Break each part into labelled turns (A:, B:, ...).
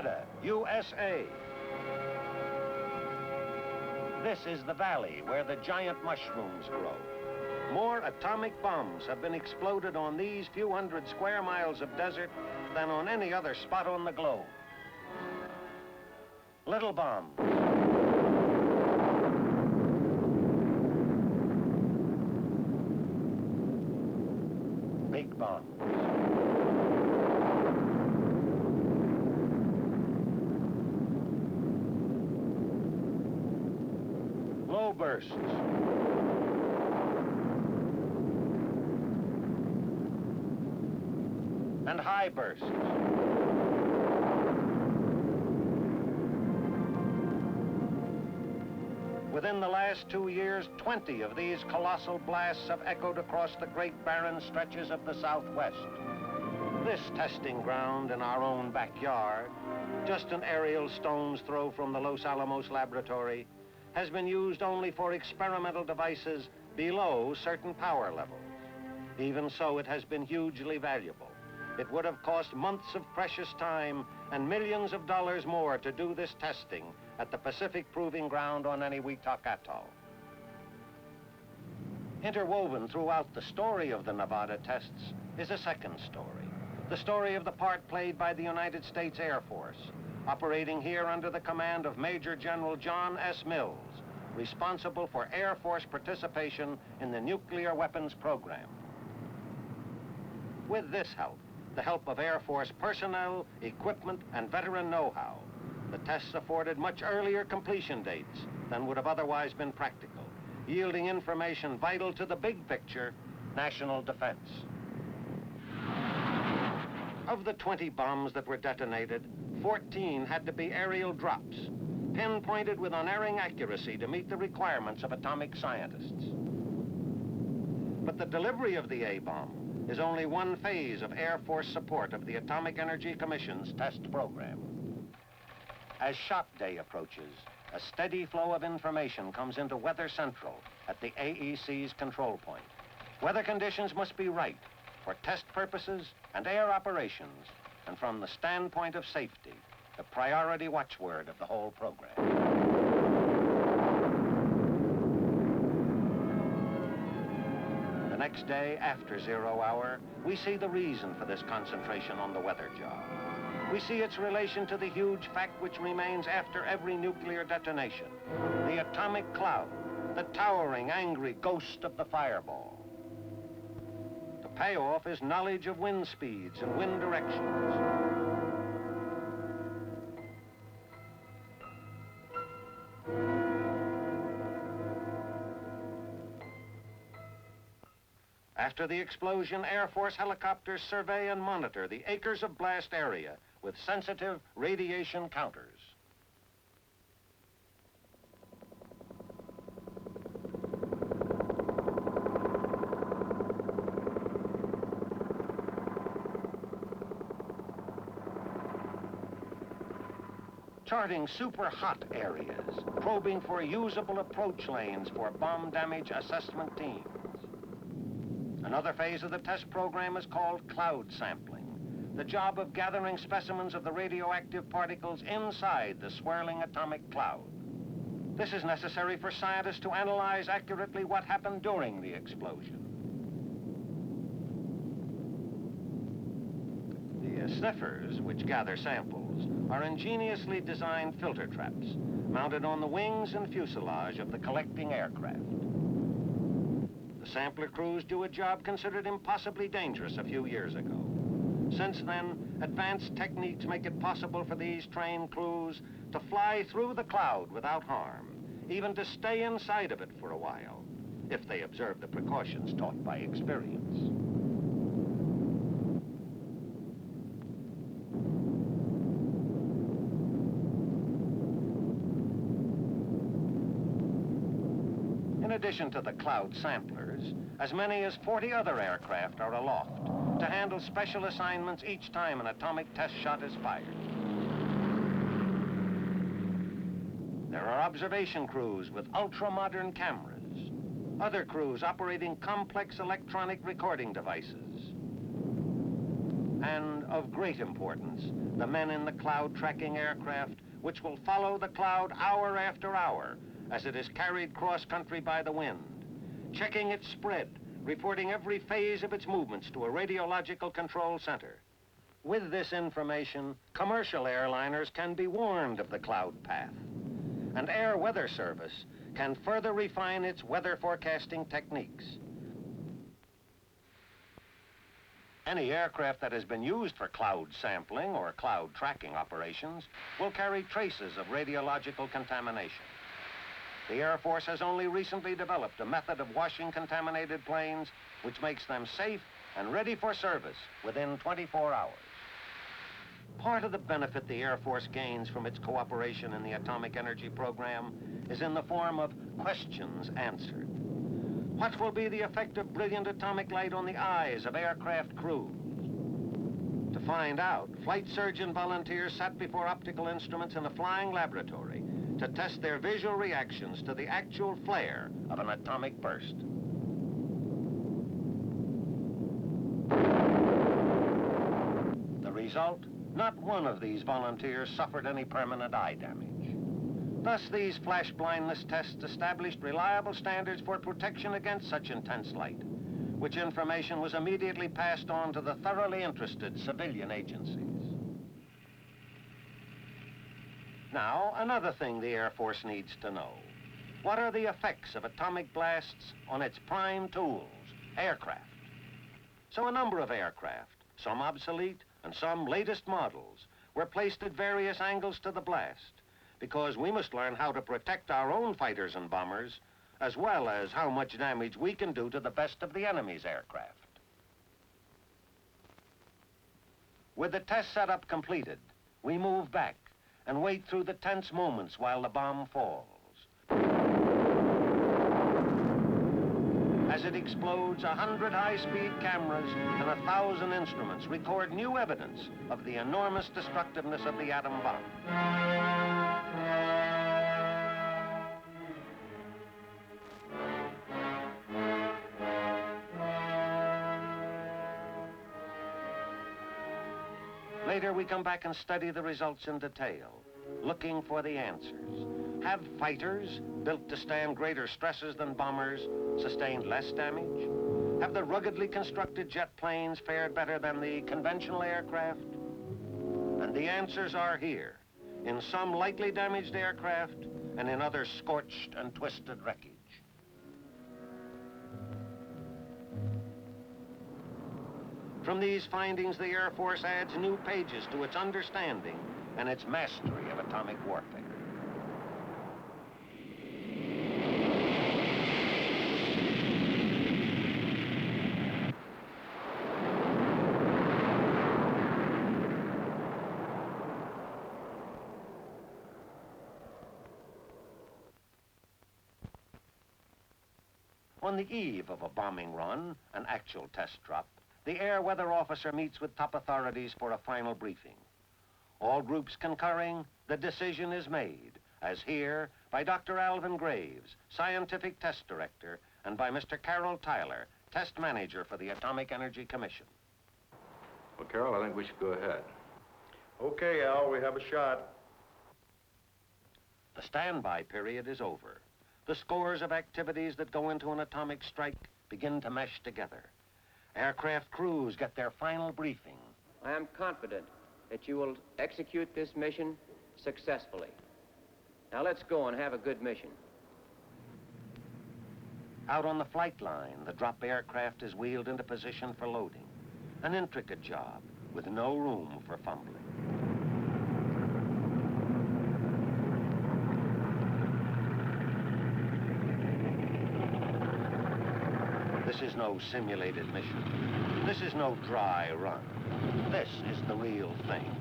A: Nevada, USA. This is the valley where the giant mushrooms grow. More atomic bombs have been exploded on these few hundred square miles of desert than on any other spot on the globe. Little bomb. Big bomb. Low bursts. And high bursts. Within the last 2 years, 20 of these colossal blasts have echoed across the great barren stretches of the Southwest. This testing ground in our own backyard, just an aerial stone's throw from the Los Alamos laboratory, has been used only for experimental devices below certain power levels. Even so, it has been hugely valuable. It would have cost months of precious time and millions of dollars more to do this testing at the Pacific Proving Ground on Eniwetok Atoll. Interwoven throughout the story of the Nevada tests is a second story, the story of the part played by the United States Air Force, operating here under the command of Major General John S. Mills, responsible for Air Force participation in the nuclear weapons program. With this help, the help of Air Force personnel, equipment, and veteran know-how, the tests afforded much earlier completion dates than would have otherwise been practical, yielding information vital to the big picture, national defense. Of the 20 bombs that were detonated, 14 had to be aerial drops, pinpointed with unerring accuracy to meet the requirements of atomic scientists. But the delivery of the A-bomb is only one phase of Air Force support of the Atomic Energy Commission's test program. As shot day approaches, a steady flow of information comes into Weather Central at the AEC's control point. Weather conditions must be right for test purposes and air operations, and from the standpoint of safety, the priority watchword of the whole program. The next day, after 0 hour, we see the reason for this concentration on the weather job. We see its relation to the huge fact which remains after every nuclear detonation, the atomic cloud, the towering, angry ghost of the fireball. The payoff is knowledge of wind speeds and wind directions. After the explosion, Air Force helicopters survey and monitor the acres of blast area with sensitive radiation counters. Charting super hot areas, probing for usable approach lanes for bomb damage assessment teams. Another phase of the test program is called cloud sampling, the job of gathering specimens of the radioactive particles inside the swirling atomic cloud. This is necessary for scientists to analyze accurately what happened during the explosion. The sniffers, which gather samples, are ingeniously designed filter traps mounted on the wings and fuselage of the collecting aircraft. The sampler crews do a job considered impossibly dangerous a few years ago. Since then, advanced techniques make it possible for these trained crews to fly through the cloud without harm, even to stay inside of it for a while, if they observe the precautions taught by experience. In addition to the cloud samplers, as many as 40 other aircraft are aloft to handle special assignments each time an atomic test shot is fired. There are observation crews with ultra-modern cameras, other crews operating complex electronic recording devices. and of great importance, the men in the cloud tracking aircraft, which will follow the cloud hour after hour as it is carried cross-country by the wind, checking its spread, reporting every phase of its movements to a radiological control center. With this information, commercial airliners can be warned of the cloud path, and Air Weather Service can further refine its weather forecasting techniques. Any aircraft that has been used for cloud sampling or cloud tracking operations will carry traces of radiological contamination. The Air Force has only recently developed a method of washing contaminated planes which makes them safe and ready for service within 24 hours. Part of the benefit the Air Force gains from its cooperation in the atomic energy program is in the form of questions answered. What will be the effect of brilliant atomic light on the eyes of aircraft crews? To find out, flight surgeon volunteers sat before optical instruments in a flying laboratory to test their visual reactions to the actual flare of an atomic burst. The result? Not one of these volunteers suffered any permanent eye damage. Thus, these flash blindness tests established reliable standards for protection against such intense light, which information was immediately passed on to the thoroughly interested civilian agencies. Now, another thing the Air Force needs to know. What are the effects of atomic blasts on its prime tools, aircraft? So a number of aircraft, some obsolete and some latest models, were placed at various angles to the blast, because we must learn how to protect our own fighters and bombers, as well as how much damage we can do to the best of the enemy's aircraft. With the test setup completed, we move back and wait through the tense moments while the bomb falls. As it explodes, 100 high-speed cameras and 1,000 instruments record new evidence of the enormous destructiveness of the atom bomb. Later, we come back and study the results in detail, looking for the answers. Have fighters, built to stand greater stresses than bombers, sustained less damage? Have the ruggedly constructed jet planes fared better than the conventional aircraft? And the answers are here, in some lightly damaged aircraft and in others scorched and twisted wreckage. From these findings, the Air Force adds new pages to its understanding and its mastery of atomic warfare. On the eve of a bombing run, an actual test drop, the air weather officer meets with top authorities for a final briefing. All groups concurring, the decision is made, as here, by Dr. Alvin Graves, Scientific Test Director, and by Mr. Carroll Tyler, Test Manager for the Atomic Energy Commission.
B: Well, Carroll, I think we should go ahead.
C: Okay, Al, we have a shot.
A: The standby period is over. The scores of activities that go into an atomic strike begin to mesh together. Aircraft crews get their final briefing.
D: I am confident that you will execute this mission successfully. Now let's go and have a good mission.
A: Out on the flight line, the drop aircraft is wheeled into position for loading. An intricate job with no room for fumbling. This is no simulated mission. This is no dry run. This is the real thing.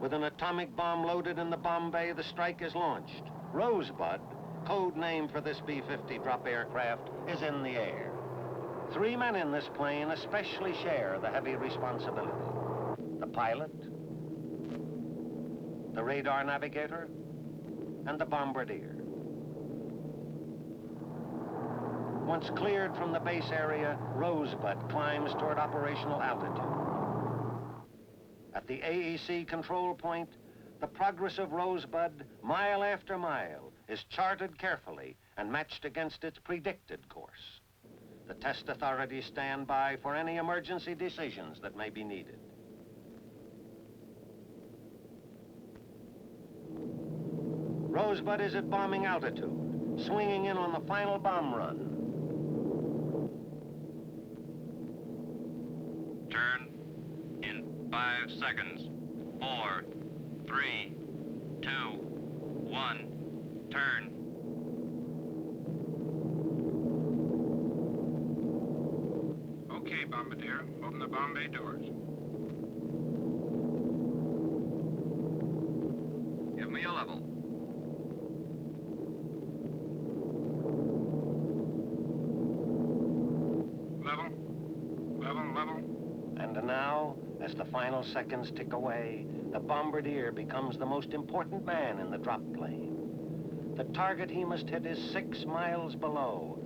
A: With an atomic bomb loaded in the bomb bay, the strike is launched. Rosebud, code name for this B-50 drop aircraft, is in the air. 3 men in this plane especially share the heavy responsibility. The pilot, the radar navigator, and the bombardier. Once cleared from the base area, Rosebud climbs toward operational altitude. At the AEC control point, the progress of Rosebud, mile after mile, is charted carefully and matched against its predicted course. The test authorities stand by for any emergency decisions that may be needed. Rosebud is at bombing altitude, swinging in on the final bomb run.
E: Turn in 5 seconds. 4, 3, 2, 1, turn.
F: Okay, Bombardier, open the bomb bay doors.
E: Give me a level.
F: Level.
A: And now, as the final seconds tick away, the bombardier becomes the most important man in the drop plane. The target he must hit is 6 miles below.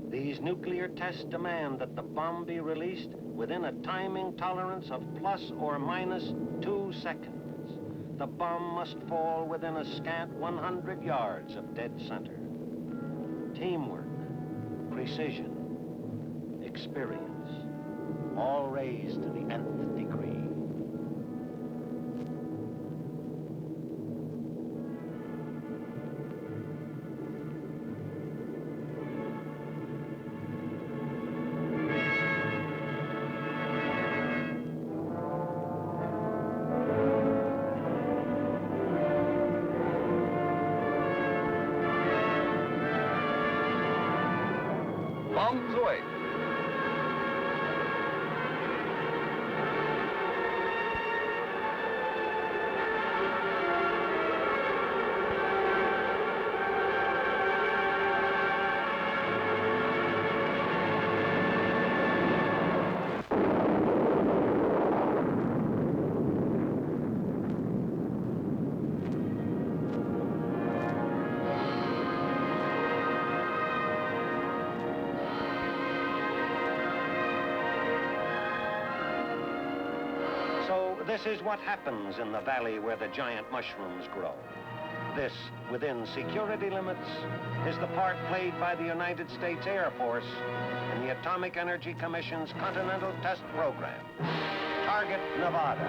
A: These nuclear tests demand that the bomb be released within a timing tolerance of plus or minus 2 seconds. The bomb must fall within a scant 100 yards of dead center. Teamwork, precision, experience, all raised to the nth degree.
E: Bombs away.
A: So this is what happens in the valley where the giant mushrooms grow. This, within security limits, is the part played by the United States Air Force in the Atomic Energy Commission's Continental Test Program. Target Nevada.